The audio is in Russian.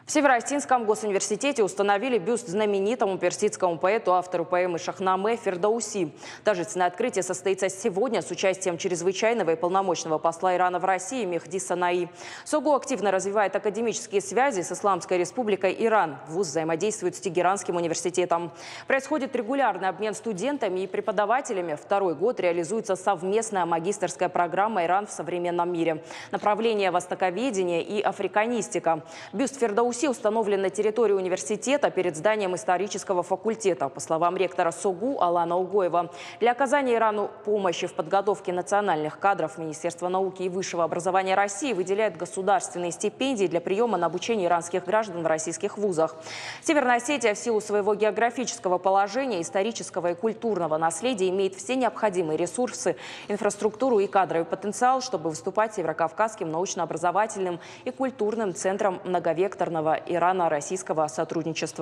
В Северо-Осетинском госуниверситете установили бюст знаменитому персидскому поэту, автору поэмы «Шахнаме» Фердауси. Торжественное открытие состоится сегодня с участием чрезвычайного и полномочного посла Ирана в России Мехди Санаи. СОГУ активно развивает академические связи с Исламской республикой Иран. ВУЗ взаимодействует с Тегеранским университетом. Происходит регулярный обмен студентами и преподавателями. Второй год реализуется совместная магистерская программа «Иран в современном мире». Направление востоковедение и африканистика. Бюст Фердауси установлен на территории университета перед зданием исторического факультета. По словам ректора СОГУ Алана Угоева, для оказания Ирану помощи в подготовке национальных кадров Министерство науки и высшего образования России выделяет государственные стипендии для приема на обучение иранских граждан в российских вузах. Северная Осетия в силу своего географического положения, исторического и культурного наследия имеет все необходимые ресурсы, инфраструктуру и кадровый потенциал, чтобы выступать северокавказским научно-образовательным и культурным центром многовекторного ирано-российского сотрудничества.